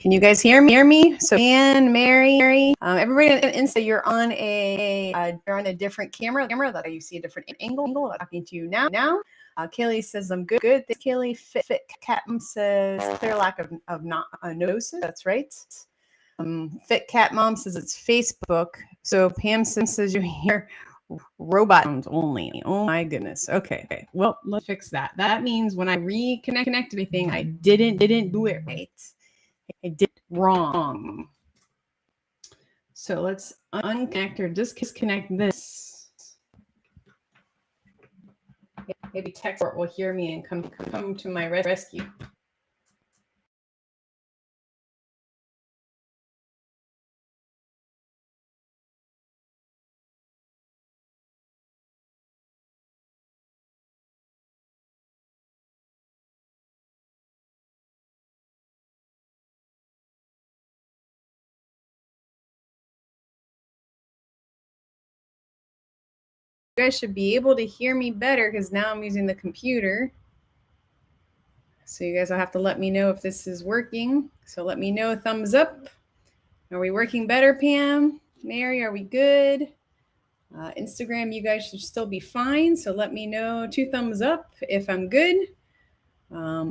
Can you guys hear me? So Anne, Mary, everybody on Insta, you're on a different camera that you see a different angle. I'm talking to you now. Kaylee says I'm good. Thanks, Kaylee. Fit Cat Mom says clear lack of not gnosis. That's right. Fit Cat Mom says it's Facebook. So Pam says you hear robot sounds only. Oh my goodness. Okay. Well, let's fix that. That means when I reconnect everything, I didn't do it right. I did wrong. So let's unconnect or disconnect this. Maybe tech support will hear me and come to my rescue. You guys should be able to hear me better because now I'm using the computer. So you guys will have to let me know if this is working. So let me know, thumbs up. Are we working better, Pam? Mary, are we good? Instagram, you guys should still be fine. So let me know, 2 thumbs up if I'm good.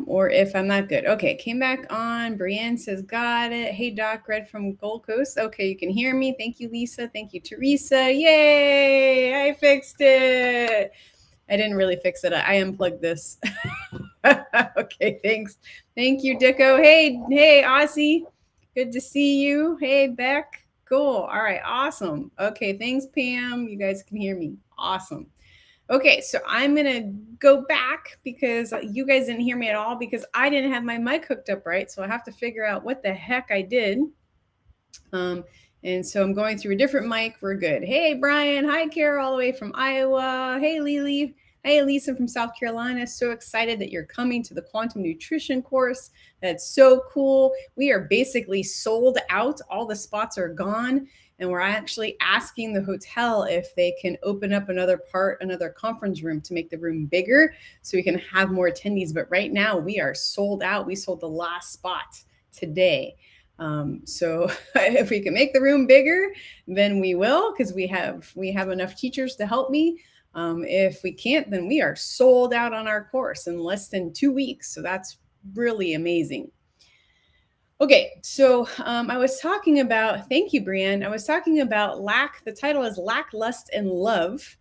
Or if I'm not good. Okay, came back on. Brienne says, got it. Hey, Doc, Red from Gold Coast. Okay, you can hear me. Thank you, Lisa. Thank you, Teresa. Yay, I fixed it. I didn't really fix it. I unplugged this. Okay, thanks. Thank you, Dicko. Hey, Aussie. Good to see you. Hey, Beck. Cool. All right, awesome. Okay, thanks, Pam. You guys can hear me. Awesome. Okay, so I'm going to go back because you guys didn't hear me at all because I didn't have my mic hooked up right. So I have to figure out what the heck I did. And so I'm going through a different mic. We're good. Hey, Brian. Hi, Carol, all the way from Iowa. Hey, Lily. Hey, Lisa from South Carolina. So excited that you're coming to the Quantum Nutrition course. That's so cool. We are basically sold out. All the spots are gone. And we're actually asking the hotel if they can open up another conference room to make the room bigger so we can have more attendees. But right now we are sold out. We sold the last spot today. So if we can make the room bigger, then we will, because we have enough teachers to help me. If we can't, then we are sold out on our course in less than 2 weeks. So that's really amazing. Okay, so I was talking about, thank you, Brienne. I was talking about lack. The title is Lack, Lust, and Love.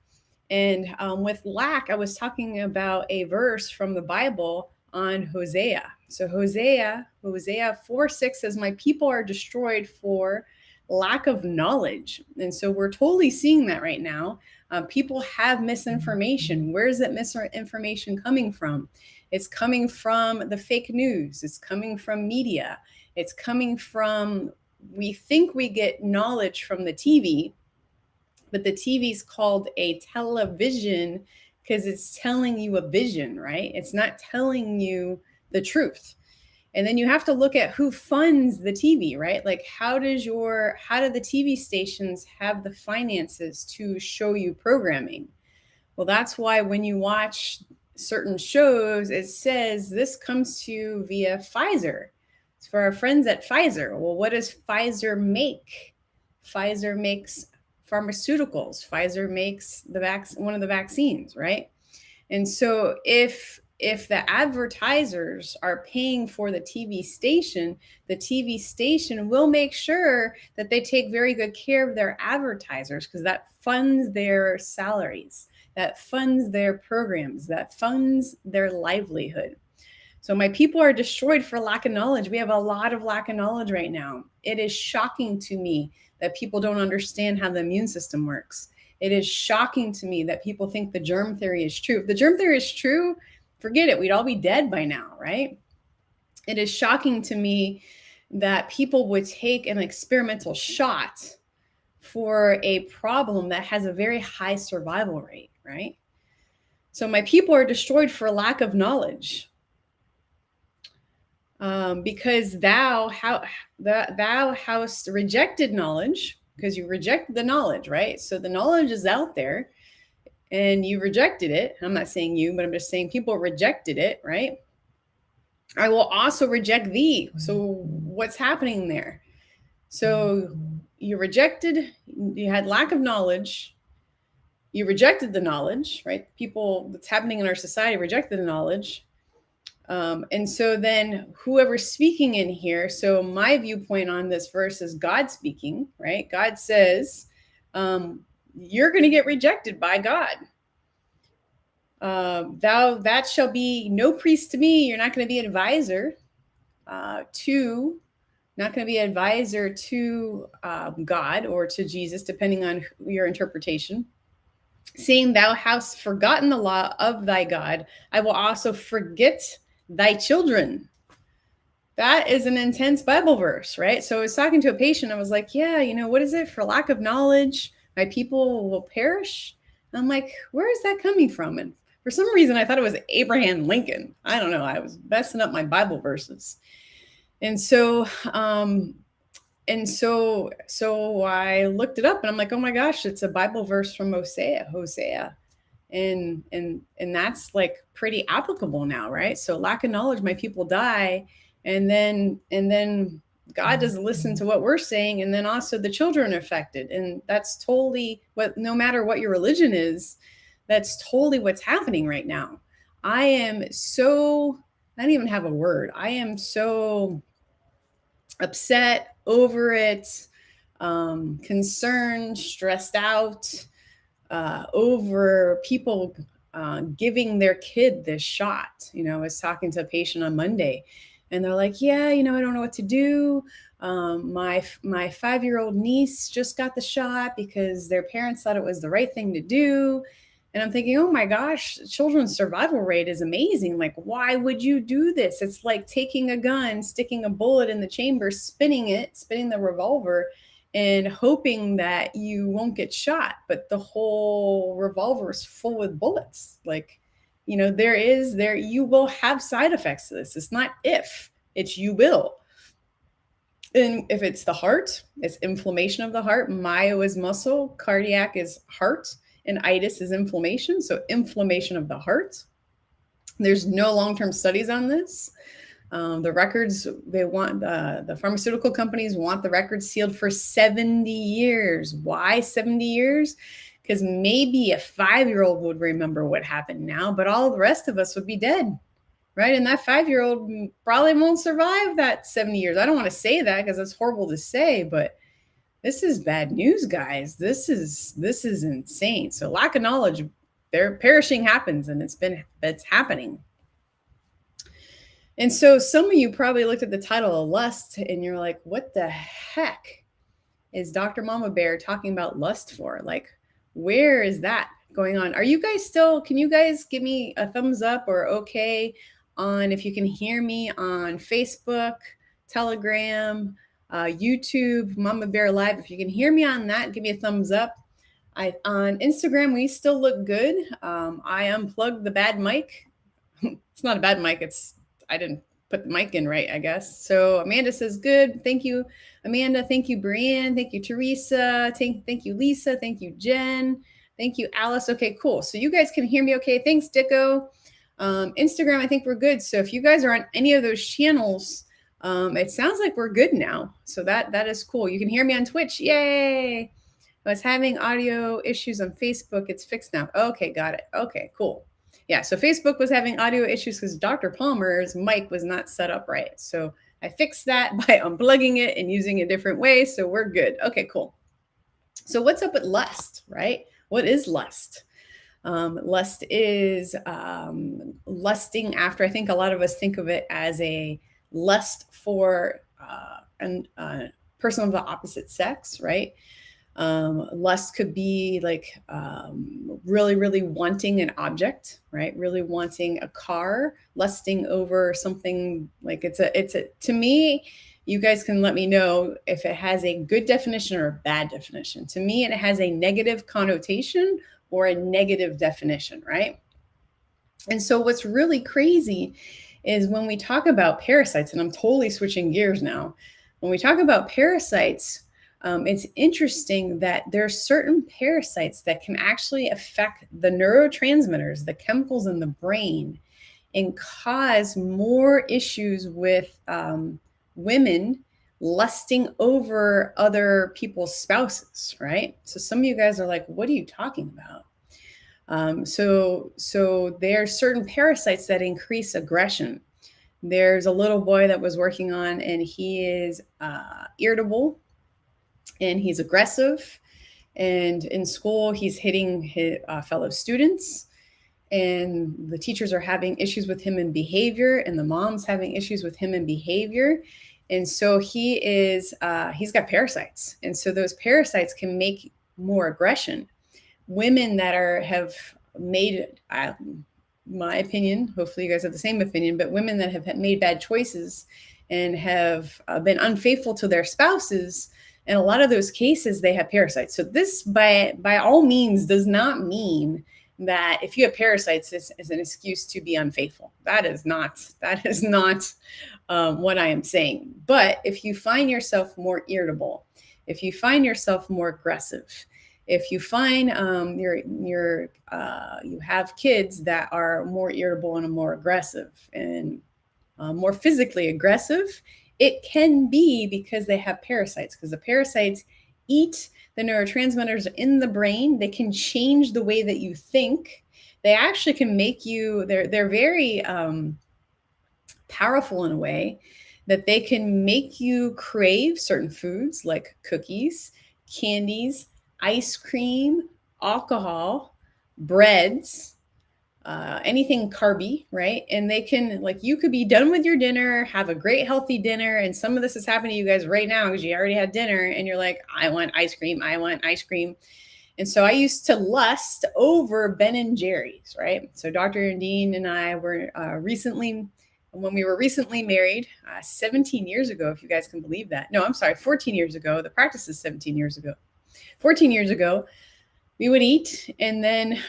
And with lack, I was talking about a verse from the Bible on Hosea. So Hosea 4:6 says, my people are destroyed for lack of knowledge. And so we're totally seeing that right now. People have misinformation. Where is that misinformation coming from? It's coming from the fake news. It's coming from media. It's coming from, we think we get knowledge from the TV, but the TV is called a television because it's telling you a vision, right? It's not telling you the truth. And then you have to look at who funds the TV, right? Like how do the TV stations have the finances to show you programming? Well, that's why when you watch certain shows, it says this comes to you via Pfizer. It's for our friends at Pfizer. Well, what does Pfizer make? Pfizer makes pharmaceuticals. Pfizer makes one of the vaccines, right? And so if the advertisers are paying for the TV station will make sure that they take very good care of their advertisers because that funds their salaries, that funds their programs, that funds their livelihood. So my people are destroyed for lack of knowledge. We have a lot of lack of knowledge right now. It is shocking to me that people don't understand how the immune system works. It is shocking to me that people think the germ theory is true. If the germ theory is true, forget it. We'd all be dead by now, right? It is shocking to me that people would take an experimental shot for a problem that has a very high survival rate, right? So my people are destroyed for lack of knowledge. Because thou hast rejected knowledge, because you rejected the knowledge, right? So the knowledge is out there and you rejected it. I'm not saying you, but I'm just saying people rejected it, right? I will also reject thee. So what's happening there? So you rejected, you had lack of knowledge, you rejected the knowledge, right? People that's happening in our society rejected the knowledge. And so then whoever's speaking in here, so my viewpoint on this verse is God speaking, right? God says, you're going to get rejected by God. Thou that shall be no priest to me. You're not going to be advisor not going to be advisor to God or to Jesus, depending on your interpretation. Saying thou hast forgotten the law of thy God, I will also forget thy children. That is an intense Bible verse, right? So I was talking to a patient. I was like, yeah, what is it? For lack of knowledge, my people will perish. And I'm like, where is that coming from? And for some reason, I thought it was Abraham Lincoln. I don't know. I was messing up my Bible verses. And so I looked it up and I'm like, oh my gosh, it's a Bible verse from Hosea. And that's like pretty applicable now, right? So lack of knowledge, my people die. And then God doesn't listen to what we're saying. And then also the children are affected. And that's totally no matter what your religion is, that's totally what's happening right now. I don't even have a word. I am so upset over it, concerned, stressed out over people giving their kid this shot. I was talking to a patient on Monday and they're like, yeah, I don't know what to do. My 5-year-old niece just got the shot because their parents thought it was the right thing to do. And I'm thinking, oh my gosh, children's survival rate is amazing. Like, why would you do this? It's like taking a gun, sticking a bullet in the chamber, spinning the revolver, and hoping that you won't get shot. But the whole revolver is full with bullets. Like, you will have side effects to this. It's not if, it's you will. And if it's the heart, it's inflammation of the heart. Myo is muscle, cardiac is heart, and itis is inflammation. So inflammation of the heart. There's no long-term studies on this. The records, they want the pharmaceutical companies want the records sealed for 70 years. Why 70 years? Because maybe a 5-year-old would remember what happened now, but all the rest of us would be dead, right? And that 5-year-old probably won't survive that 70 years. I don't want to say that because it's horrible to say, but this is bad news, guys. This is insane. So lack of knowledge, perishing happens, and it's happening. And so some of you probably looked at the title of Lust and you're like, what the heck? is Dr. Mama Bear talking about lust for? Like, where is that going on? Are you guys still, can you guys give me a thumbs up or okay on if you can hear me on Facebook, Telegram, YouTube, Mama Bear Live? If you can hear me on that, give me a thumbs up. On Instagram, we still look good. I unplugged the bad mic. It's not a bad mic. I didn't put the mic in right, I guess. So Amanda says good. Thank you, Amanda. Thank you, Brianne. Thank you, Teresa. Thank you, Lisa. Thank you, Jen. Thank you, Alice. Okay, cool. So you guys can hear me okay. Thanks, Dicko. Instagram, I think we're good. So if you guys are on any of those channels, it sounds like we're good now. So that is cool. You can hear me on Twitch. Yay. I was having audio issues on Facebook. It's fixed now. Okay, got it. Okay, cool. Yeah, so Facebook was having audio issues because Dr. Palmer's mic was not set up right. So I fixed that by unplugging it and using a different way. So we're good. Okay, cool. So what's up with lust, right? What is lust? Lust is lusting after. I think a lot of us think of it as a lust for a person of the opposite sex, right? Lust could be like really, really wanting an object, right? Really wanting a car, lusting over something like it's a, to me, you guys can let me know if it has a good definition or a bad definition. To me, it has a negative connotation or a negative definition, right? And so what's really crazy is when we talk about parasites, and I'm totally switching gears now. When we talk about parasites, it's interesting that there are certain parasites that can actually affect the neurotransmitters, the chemicals in the brain, and cause more issues with women lusting over other people's spouses, right? So some of you guys are like, what are you talking about? So there are certain parasites that increase aggression. There's a little boy that was working on, and he is irritable, and he's aggressive. And in school, he's hitting his fellow students, and the teachers are having issues with him in behavior, and the mom's having issues with him in behavior. And so he's got parasites. And so those parasites can make more aggression. Women that have made, my opinion, hopefully you guys have the same opinion, but women that have made bad choices and have been unfaithful to their spouses, in a lot of those cases, they have parasites. So this, by all means, does not mean that if you have parasites, this is an excuse to be unfaithful. That is not what I am saying. But if you find yourself more irritable, if you find yourself more aggressive, if you find you have kids that are more irritable and more aggressive and more physically aggressive, it can be because they have parasites, because the parasites eat the neurotransmitters in the brain. They can change the way that you think. They actually can make you, they're very powerful in a way that they can make you crave certain foods like cookies, candies, ice cream, alcohol, breads, anything carby, right? And they can, like, you could be done with your dinner, have a great healthy dinner, and some of this is happening to you guys right now because you already had dinner and you're like, I want ice cream, I want ice cream. And so I used to lust over Ben and Jerry's, right? So Dr. Dean and I were when we were recently married, 17 years ago, if you guys can believe that. No, I'm sorry, 14 years ago. The practice is 17 years ago. 14 years ago, we would eat, and then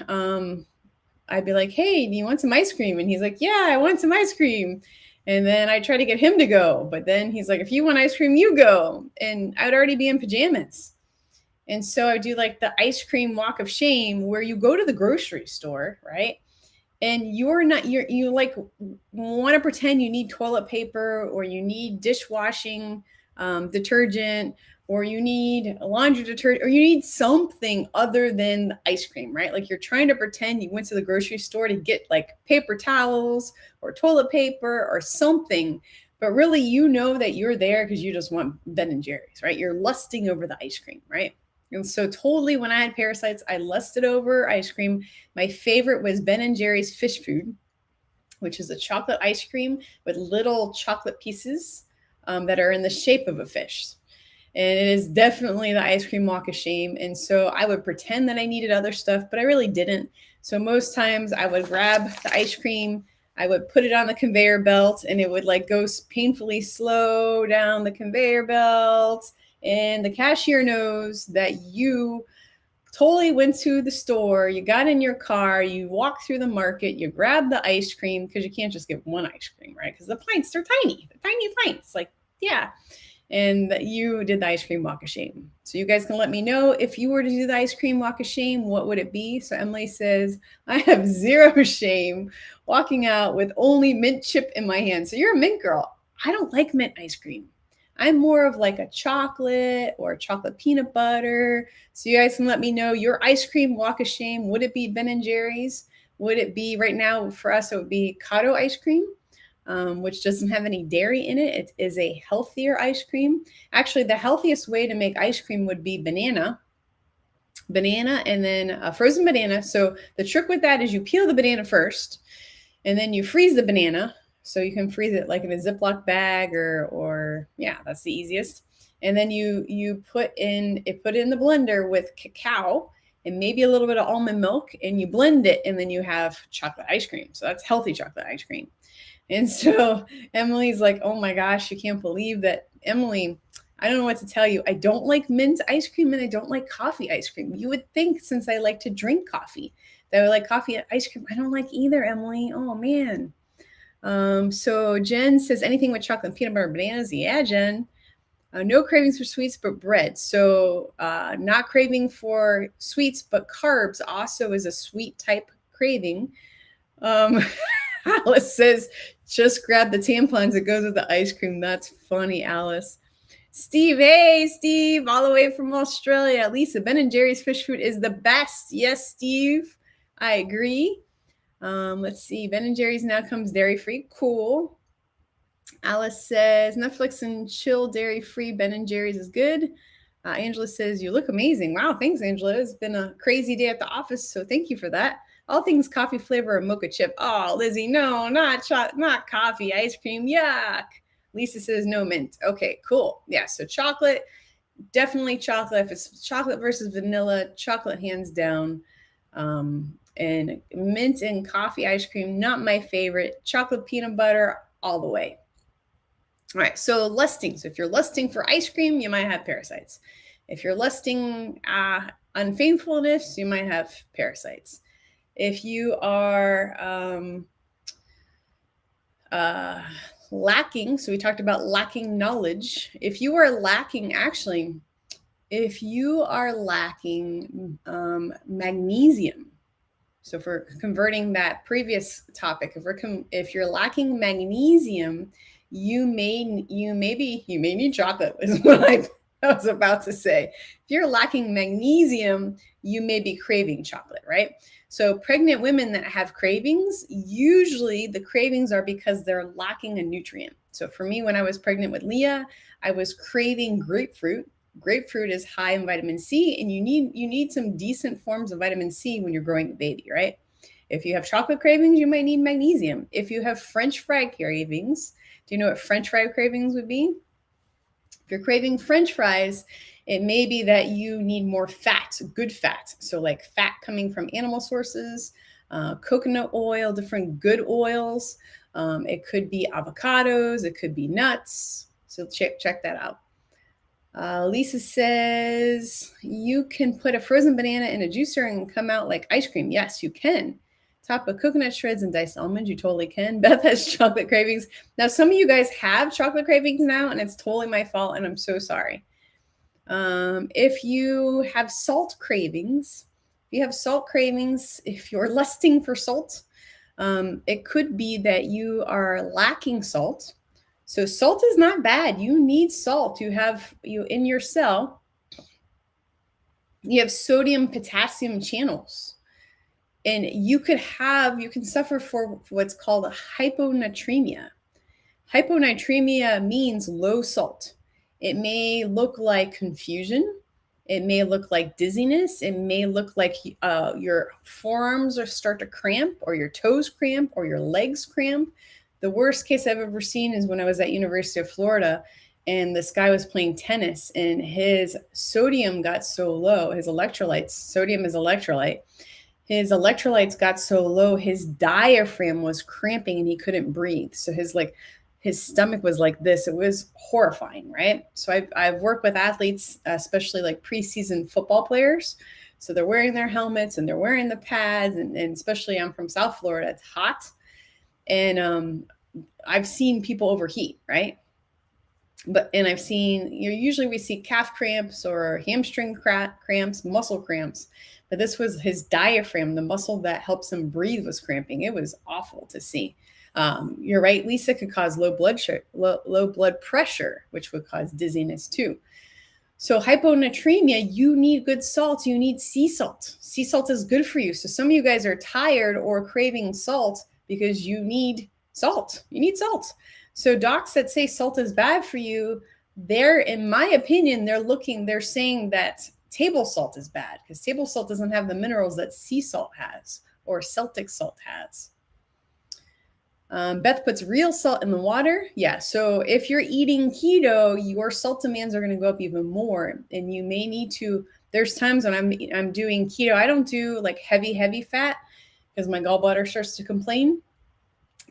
I'd be like, hey, do you want some ice cream? And he's like, yeah, I want some ice cream. And then I try to get him to go. But then he's like, if you want ice cream, you go. And I'd already be in pajamas. And so I do like the ice cream walk of shame where you go to the grocery store, right? And you like want to pretend you need toilet paper or you need dishwashing detergent, or you need a laundry detergent, or you need something other than ice cream, right? Like you're trying to pretend you went to the grocery store to get like paper towels or toilet paper or something, but really you know that you're there because you just want Ben and Jerry's, right? You're lusting over the ice cream, right? And so totally when I had parasites, I lusted over ice cream. My favorite was Ben and Jerry's Fish Food, which is a chocolate ice cream with little chocolate pieces that are in the shape of a fish. And it is definitely the ice cream walk of shame. And so I would pretend that I needed other stuff, but I really didn't. So most times I would grab the ice cream, I would put it on the conveyor belt, and it would like go painfully slow down the conveyor belt. And the cashier knows that you totally went to the store, you got in your car, you walk through the market, you grab the ice cream, because you can't just get one ice cream, right? Because the pints, they're tiny pints. Like, yeah. And you did the ice cream walk of shame. So you guys can let me know, if you were to do the ice cream walk of shame, what would it be? So Emily says, I have zero shame walking out with only mint chip in my hand. So you're a mint girl. I don't like mint ice cream. I'm more of like a chocolate or chocolate peanut butter. So you guys can let me know your ice cream walk of shame. Would it be Ben and Jerry's? Would it be, right now for us, it would be Kato ice cream, which doesn't have any dairy in it. It is a healthier ice cream. Actually, the healthiest way to make ice cream would be banana and then a frozen banana. So the trick with that is you peel the banana first, and then you freeze the banana. So you can freeze it like in a Ziploc bag, or yeah, that's the easiest. And then you put it in the blender with cacao and maybe a little bit of almond milk, and you blend it, and then you have chocolate ice cream. So that's healthy chocolate ice cream. And so Emily's like, oh my gosh, you can't believe that. Emily, I don't know what to tell you. I don't like mint ice cream, and I don't like coffee ice cream. You would think, since I like to drink coffee, that I would like coffee and ice cream. I don't like either, Emily. Oh man. So Jen says, anything with chocolate and peanut butter and bananas. Yeah, Jen. No cravings for sweets, but bread. So not craving for sweets, but carbs also is a sweet type craving. Alice says, just grab the tampons. It goes with the ice cream. That's funny, Alice. Steve, hey, Steve, all the way from Australia. Lisa, Ben & Jerry's fish food is the best. Yes, Steve, I agree. Let's see. Ben & Jerry's now comes dairy-free. Cool. Alice says, Netflix and chill dairy-free Ben & Jerry's is good. Angela says, you look amazing. Wow, thanks, Angela. It's been a crazy day at the office, so thank you for that. All things coffee flavor or mocha chip. Oh, Lizzie, no, not coffee, ice cream. Yuck. Lisa says no mint. Okay, cool. Yeah, so chocolate, definitely chocolate. If it's chocolate versus vanilla, chocolate hands down. And mint and coffee ice cream, not my favorite. Chocolate peanut butter, all the way. All right, so lusting. So if you're lusting for ice cream, you might have parasites. If you're lusting unfaithfulness, you might have parasites. If you are lacking, so we talked about lacking knowledge. If you are lacking, magnesium, so for converting that previous topic, if you're lacking magnesium, you may need chocolate, is what I was about to say. If you're lacking magnesium, you may be craving chocolate, right? So pregnant women that have cravings, usually the cravings are because they're lacking a nutrient. So for me, when I was pregnant with Leah, I was craving grapefruit. Grapefruit is high in vitamin C, and you need some decent forms of vitamin C when you're growing a baby, right? If you have chocolate cravings, you might need magnesium. If you have French fry cravings, do you know what French fry cravings would be? If you're craving French fries, it may be that you need more fat, good fat. So like fat coming from animal sources, coconut oil, different good oils. It could be avocados, it could be nuts. So check that out. Lisa says, you can put a frozen banana in a juicer and come out like ice cream. Yes, you can. Top of coconut shreds and diced almonds. You totally can. Beth has chocolate cravings. Now, some of you guys have chocolate cravings now, and it's totally my fault, and I'm so sorry. If you have salt cravings, if you're lusting for salt, it could be that you are lacking salt. So salt is not bad. You need salt. You in your cell, you have sodium potassium channels. And you can suffer for what's called a hyponatremia. Hyponatremia means low salt. It may look like confusion. It may look like dizziness. It may look like your forearms start to cramp, or your toes cramp, or your legs cramp. The worst case I've ever seen is when I was at University of Florida, and this guy was playing tennis, and his sodium got so low, his electrolytes, sodium is electrolyte, his electrolytes got so low, his diaphragm was cramping and he couldn't breathe. So his stomach was like this. It was horrifying, right? So I've worked with athletes, especially like preseason football players. So they're wearing their helmets and they're wearing the pads, and especially I'm from South Florida, it's hot. And I've seen people overheat, right? And I've seen, usually we see calf cramps or hamstring cramps, muscle cramps, but this was his diaphragm, the muscle that helps him breathe, was cramping. It was awful to see. You're right, Lisa, could cause low blood pressure, which would cause dizziness too. So hyponatremia, you need good salt. You need sea salt. Sea salt is good for you. So some of you guys are tired or craving salt because you need salt. You need salt. So docs that say salt is bad for you, in my opinion, they're saying that table salt is bad because table salt doesn't have the minerals that sea salt has or Celtic salt has. Beth puts real salt in the water. Yeah, so if you're eating keto, your salt demands are going to go up even more, and you may need to. There's times when I'm doing keto, I don't do like heavy fat because my gallbladder starts to complain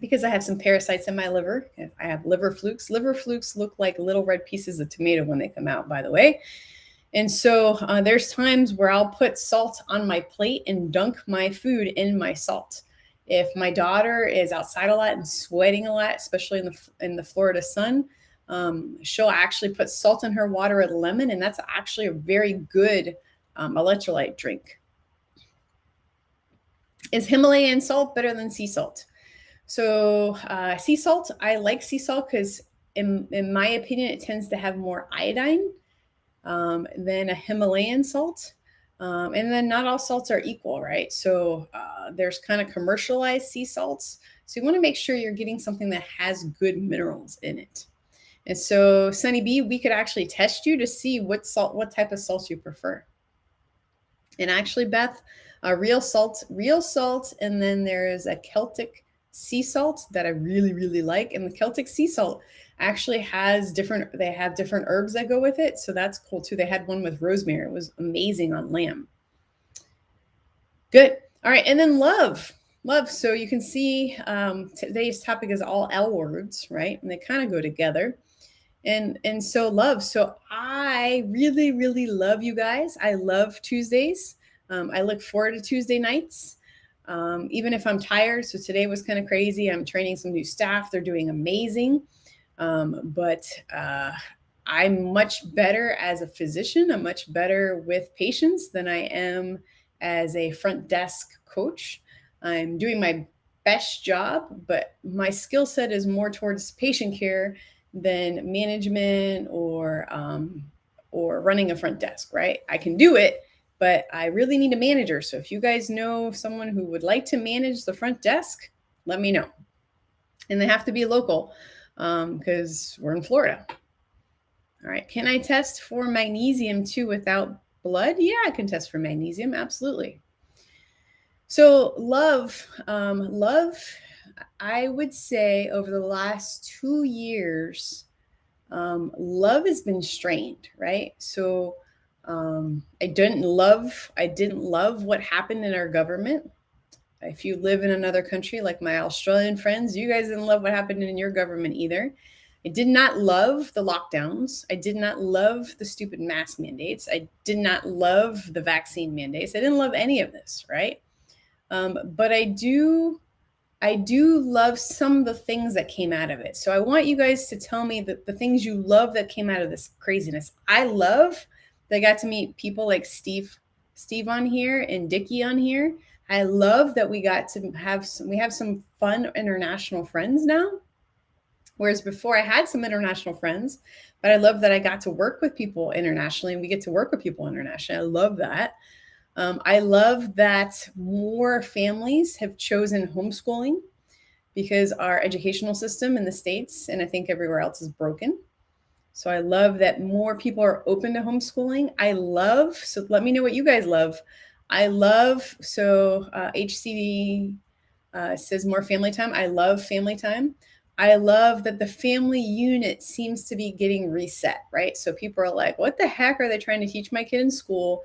because I have some parasites in my liver. I have liver flukes. Liver flukes look like little red pieces of tomato when they come out, by the way. And so there's times where I'll put salt on my plate and dunk my food in my salt. If my daughter is outside a lot and sweating a lot, especially in the Florida sun, she'll actually put salt in her water with lemon, and that's actually a very good electrolyte drink. Is Himalayan salt better than sea salt? So sea salt, I like sea salt because in my opinion, it tends to have more iodine than a Himalayan salt. And then not all salts are equal, right? So there's kind of commercialized sea salts. So you want to make sure you're getting something that has good minerals in it. And so Sunny B, we could actually test you to see what type of salt you prefer. And actually, Beth, real salt, and then there is a Celtic sea salt that I really, really like. And the Celtic sea salt actually have different herbs that go with it. So that's cool too. They had one with rosemary. It was amazing on lamb. Good. All right. And then love. So you can see today's topic is all L words, right? And they kind of go together. And so love. So I really, really love you guys. I love Tuesdays. I look forward to Tuesday nights. Even if I'm tired. So today was kind of crazy. I'm training some new staff. They're doing amazing. But I'm much better as a physician. I'm much better with patients than I am as a front desk coach. I'm doing my best job, but my skill set is more towards patient care than management or running a front desk, right? I can do it, but I really need a manager. So if you guys know someone who would like to manage the front desk, let me know. And they have to be local because we're in Florida. All right. Can I test for magnesium too without blood? Yeah, I can test for magnesium. Absolutely. So love, I would say over the last 2 years, love has been strained, right? So I didn't love what happened in our government. If you live in another country, like my Australian friends, you guys didn't love what happened in your government either. I did not love the lockdowns. I did not love the stupid mask mandates. I did not love the vaccine mandates. I didn't love any of this, right? But I do love some of the things that came out of it. So I want you guys to tell me the things you love that came out of this craziness. I love that I got to meet people like Steve on here and Dickie on here. I love that we got to have some fun international friends now. Whereas before I had some international friends, but I love that I got to work with people internationally, and we get to work with people internationally. I love that. I love that more families have chosen homeschooling because our educational system in the States, and I think everywhere else, is broken. So I love that more people are open to homeschooling. So let me know what you guys love. HCD says more family time. I love family time. I love that the family unit seems to be getting reset, right? So people are like, what the heck are they trying to teach my kid in school?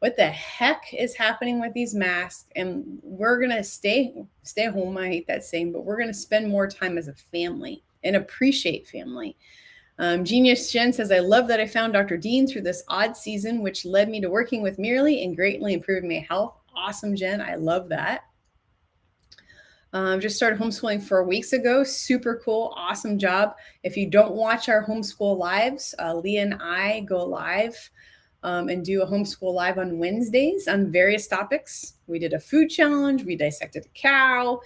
What the heck is happening with these masks? And we're going to stay home. I hate that saying, but we're going to spend more time as a family and appreciate family. Genius Jen says, I love that I found Dr. Dean through this odd season, which led me to working with Merely and greatly improving my health. Awesome, Jen. I love that. Just started homeschooling 4 weeks ago. Super cool. Awesome job. If you don't watch our homeschool lives, Leah and I go live and do a homeschool live on Wednesdays on various topics. We did a food challenge. We dissected a cow.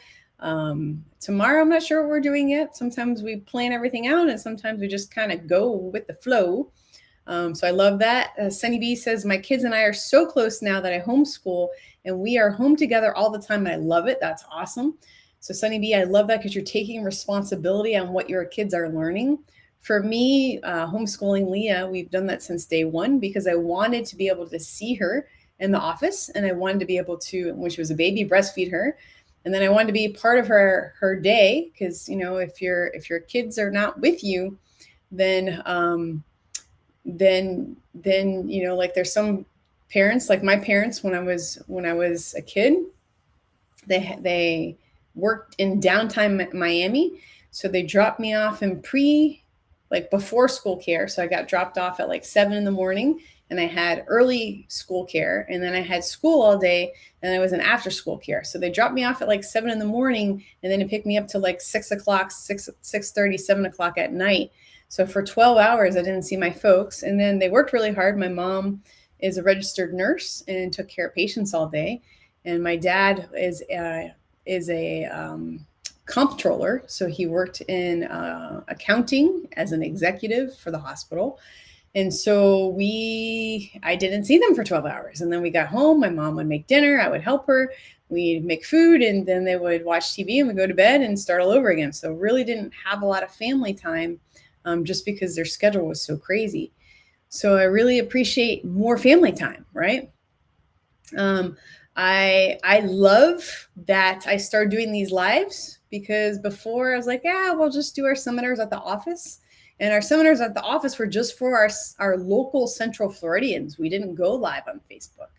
Tomorrow, I'm not sure what we're doing yet. Sometimes we plan everything out and sometimes we just kind of go with the flow. So I love that. Sunny B says, my kids and I are so close now that I homeschool and we are home together all the time. And I love it. That's awesome. So Sunny B, I love that because you're taking responsibility on what your kids are learning. For me, homeschooling Leah, we've done that since day one because I wanted to be able to see her in the office. And I wanted to be able to, when she was a baby, breastfeed her. And then I wanted to be part of her day because, you know, if your kids are not with you, then you know, like there's some parents, like my parents, when I was a kid, they worked in downtown Miami. So they dropped me off in before school care. So I got dropped off at like 7 a.m. and I had early school care and then I had school all day and I was in after school care. So they dropped me off at like 7 a.m. and then it picked me up to like 6 o'clock, 6:30, 7 o'clock at night. So for 12 hours, I didn't see my folks. And then they worked really hard. My mom is a registered nurse and took care of patients all day. And my dad is a comptroller. So he worked in accounting as an executive for the hospital. And so I didn't see them for 12 hours. And then we got home, my mom would make dinner, I would help her, we'd make food, and then they would watch TV and we'd go to bed and start all over again. So really didn't have a lot of family time just because their schedule was so crazy. So I really appreciate more family time, right? I love that I started doing these lives because before I was like, yeah, we'll just do our seminars at the office. And our seminars at the office were just for our local Central Floridians. We didn't go live on Facebook,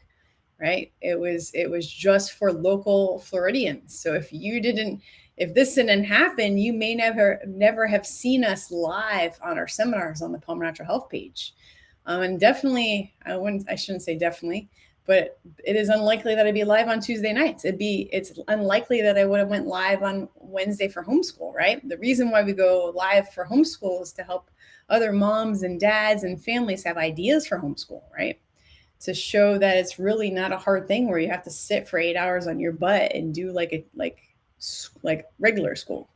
right? It was just for local Floridians. So if this didn't happen, you may never have seen us live on our seminars on the Palmer Natural Health page. And definitely, I shouldn't say definitely, but it is unlikely that I'd be live on Tuesday nights. It's unlikely that I would have went live on Wednesday for homeschool, right? The reason why we go live for homeschool is to help other moms and dads and families have ideas for homeschool, right? To show that it's really not a hard thing where you have to sit for 8 hours on your butt and do like regular school.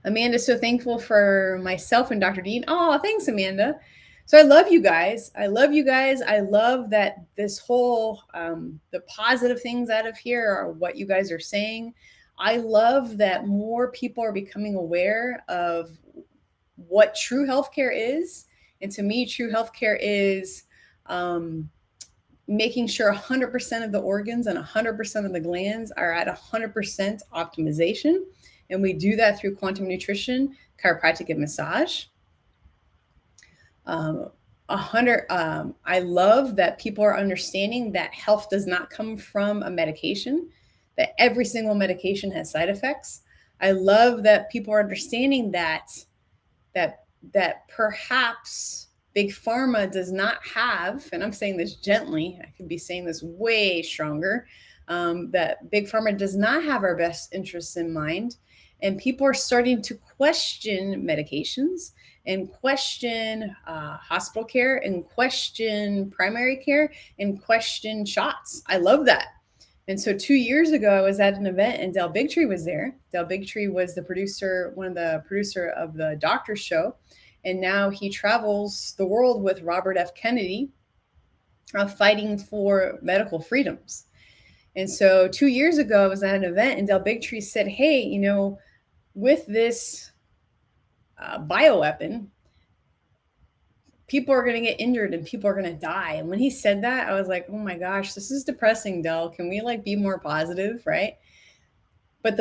Amanda's so thankful for myself and Dr. Dean. Oh, thanks, Amanda. So I love you guys. I love that this whole, the positive things out of here are what you guys are saying. I love that more people are becoming aware of what true healthcare is. And to me, true healthcare is making sure 100% of the organs and 100% of the glands are at 100% optimization. And we do that through quantum nutrition, chiropractic, and massage. I love that people are understanding that health does not come from a medication, that every single medication has side effects. I love that people are understanding that perhaps Big Pharma does not have, and I'm saying this gently, I could be saying this way stronger, that Big Pharma does not have our best interests in mind. And people are starting to question medications and question hospital care and question primary care and question shots. I love that. And so 2 years ago, I was at an event and Del Bigtree was there. Del Bigtree was the producer, one of the producer of the Doctor Show. And now he travels the world with Robert F. Kennedy fighting for medical freedoms. And so 2 years ago, I was at an event and Del Bigtree said, hey, you know, with this bioweapon, people are going to get injured and people are going to die. And when he said that, I was like, oh my gosh, this is depressing, Del. Can we be more positive, right? But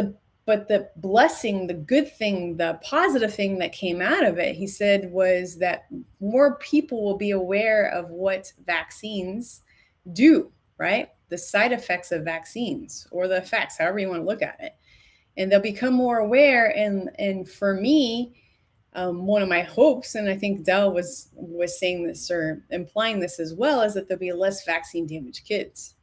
But the blessing, the good thing, the positive thing that came out of it, he said, was that more people will be aware of what vaccines do, right? The side effects of vaccines, or the effects, however you want to look at it. And they'll become more aware. And for me, one of my hopes, and I think Dell was saying this or implying this as well, is that there'll be less vaccine damaged kids.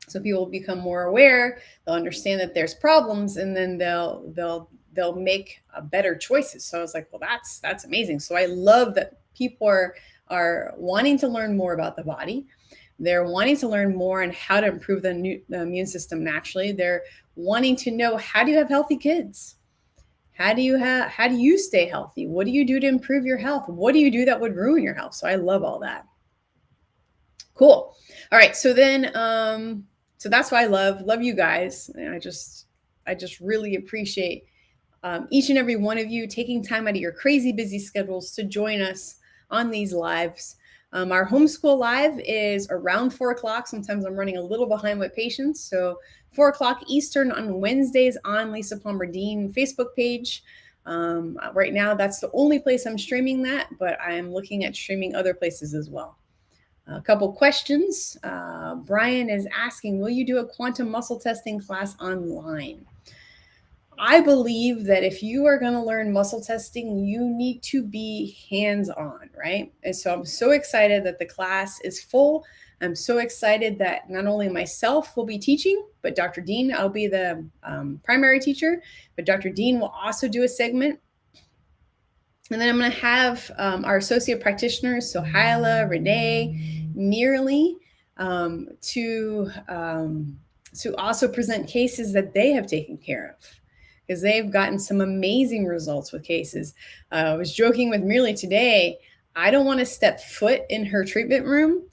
So people will become more aware, they'll understand that there's problems, and then they'll make better choices. So I was like, well, that's amazing. So I love that people are wanting to learn more about the body. They're wanting to learn more on how to improve the immune system naturally. They're wanting to know, how do you have healthy kids? How do you stay healthy? What do you do to improve your health? What do you do that would ruin your health? So I love all that. Cool. All right. So then, so that's why I love you guys. And I just really appreciate each and every one of you taking time out of your crazy busy schedules to join us on these lives. Our homeschool live is around 4 o'clock. Sometimes I'm running a little behind with patients. So 4 o'clock Eastern on Wednesdays on Lisa Palmer Dean Facebook page. Right now, that's the only place I'm streaming that, but I am looking at streaming other places as well. A couple questions. Brian is asking, will you do a quantum muscle testing class online? I believe that if you are going to learn muscle testing, you need to be hands-on, right? And so I'm so excited that the class is full. I'm so excited that not only myself will be teaching, but Dr. Dean, I'll be the primary teacher, but Dr. Dean will also do a segment. And then I'm going to have our associate practitioners, so Hyla, Renee, Nearly, to also present cases that they have taken care of, because they've gotten some amazing results with cases. I was joking with Merely today. I don't want to step foot in her treatment room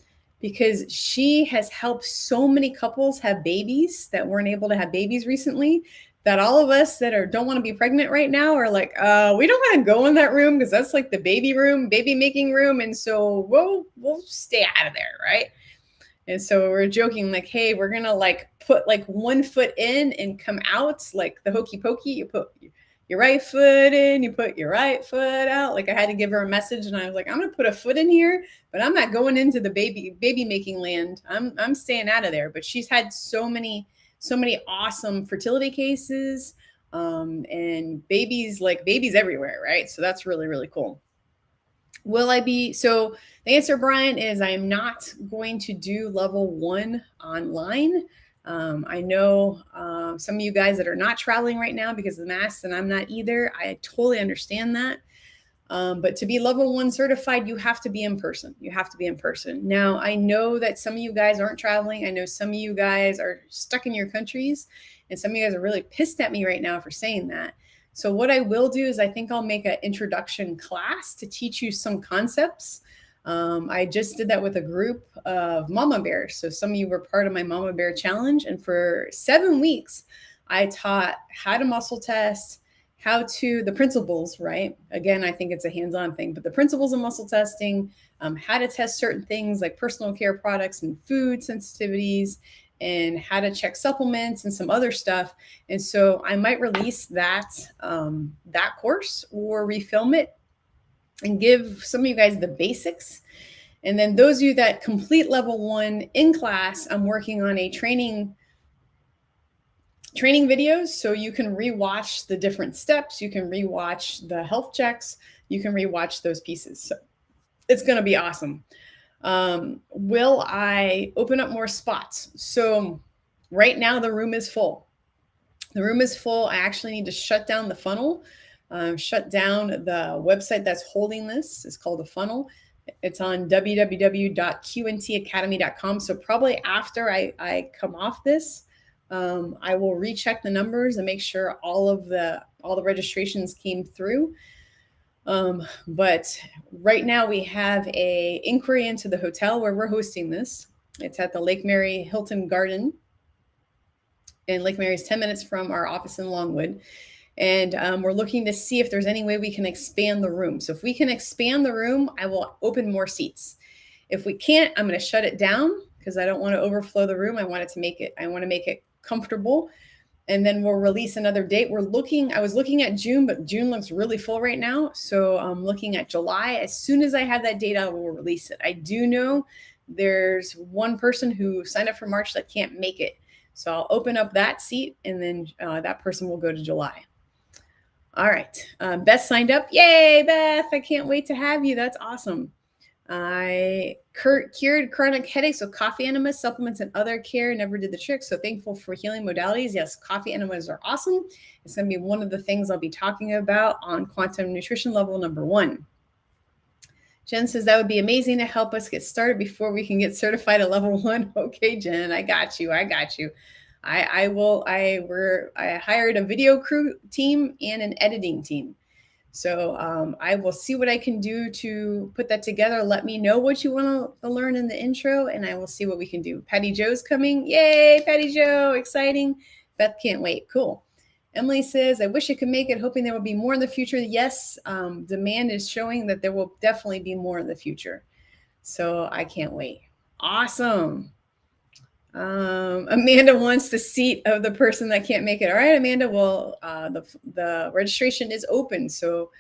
because she has helped so many couples have babies that weren't able to have babies recently, that all of us that don't want to be pregnant right now are like, we don't want to go in that room because that's like the baby room, baby making room. And so we'll stay out of there, right? And so we're joking like, hey, we're going to like put like one foot in and come out like the hokey pokey. You put your right foot in, you put your right foot out. Like I had to give her a message and I was like, I'm going to put a foot in here, but I'm not going into the baby making land. I'm staying out of there. But she's had so many awesome fertility cases and babies everywhere, right? So that's really, really cool. Will I be? So the answer, Brian, is I am not going to do level 1 online. I know some of you guys that are not traveling right now because of the masks, and I'm not either. I totally understand that. But to be level 1 certified, you have to be in person. You have to be in person. Now, I know that some of you guys aren't traveling. I know some of you guys are stuck in your countries, and some of you guys are really pissed at me right now for saying that. So what I will do is I think I'll make an introduction class to teach you some concepts. I just did that with a group of mama bears. So some of you were part of my mama bear challenge. And for 7 weeks, I taught how to muscle test, the principles, right? Again, I think it's a hands-on thing, but the principles of muscle testing, how to test certain things like personal care products and food sensitivities, and how to check supplements and some other stuff. And so I might release that course or refilm it and give some of you guys the basics. And then those of you that complete level 1 in class, I'm working on a training videos, so you can rewatch the different steps, you can rewatch the health checks, you can rewatch those pieces. So it's going to be awesome. Will I open up more spots? So right now the room is full. The room is full. I actually need to shut down the funnel, shut down the website that's holding this. It's called The Funnel. It's on www.qntacademy.com. So probably after I come off this, I will recheck the numbers and make sure all the registrations came through. But right now we have a inquiry into the hotel where we're hosting this. It's at the Lake Mary Hilton Garden. And Lake Mary is 10 minutes from our office in Longwood. And we're looking to see if there's any way we can expand the room. So if we can expand the room, I will open more seats. If we can't, I'm going to shut it down because I don't want to overflow the room. I want to make it comfortable. and then we'll release another date. I was looking at June, but June looks really full right now. So I'm looking at July. As soon as I have that date, I will release it. I do know there's one person who signed up for March that can't make it. So I'll open up that seat, and then that person will go to July. All right. Beth signed up. Yay, Beth. I can't wait to have you. That's awesome. I cured chronic headaches with coffee enemas, supplements, and other care. Never did the trick. So thankful for healing modalities. Yes, coffee enemas are awesome. It's going to be one of the things I'll be talking about on quantum nutrition level number 1. Jen says that would be amazing to help us get started before we can get certified at level 1. Okay, Jen, I got you. I hired a video crew team and an editing team. So I will see what I can do to put that together. Let me know what you want to learn in the intro, and I will see what we can do. Patty Joe's coming. Yay, Patty Joe. Exciting. Beth can't wait. Cool. Emily says, I wish I could make it, hoping there will be more in the future. Yes, demand is showing that there will definitely be more in the future. So I can't wait. Awesome. Amanda wants the seat of the person that can't make it. All right, Amanda. Well, the registration is open. So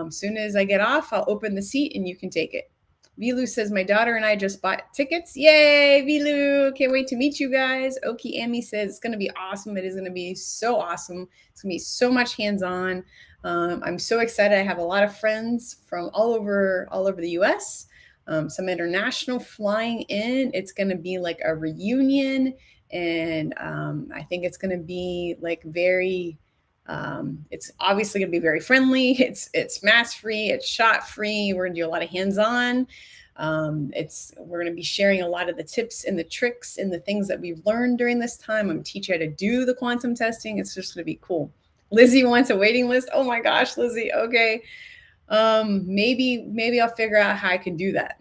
soon as I get off, I'll open the seat and you can take it. Vilu says, my daughter and I just bought tickets. Yay, Vilu. Can't wait to meet you guys. Oki Amy says, it's going to be awesome. It is going to be so awesome. It's going to be so much hands-on. I'm so excited. I have a lot of friends from all over the U.S., some international flying in. It's going to be like a reunion, and I think it's going to be like very it's obviously going to be very friendly. It's mask free, it's shot free. We're going to do a lot of hands-on. We're going to be sharing a lot of the tips and the tricks and the things that we've learned during this time. I'm going to teach you how to do the quantum testing. It's just going to be cool. Lizzie wants a waiting list. Oh my gosh, Lizzie. Okay. Maybe I'll figure out how I can do that.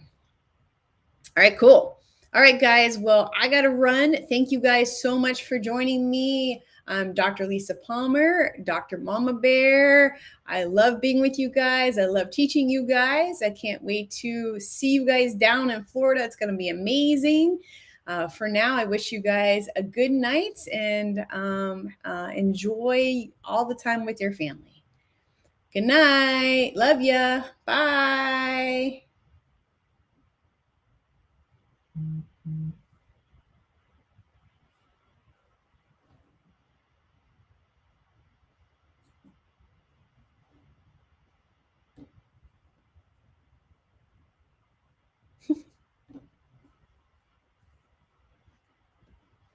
All right, cool. All right, guys. Well, I got to run. Thank you guys so much for joining me. I'm Dr. Lisa Palmer, Dr. Mama Bear. I love being with you guys. I love teaching you guys. I can't wait to see you guys down in Florida. It's going to be amazing. For now, I wish you guys a good night and enjoy all the time with your family. Good night. Love ya. Bye.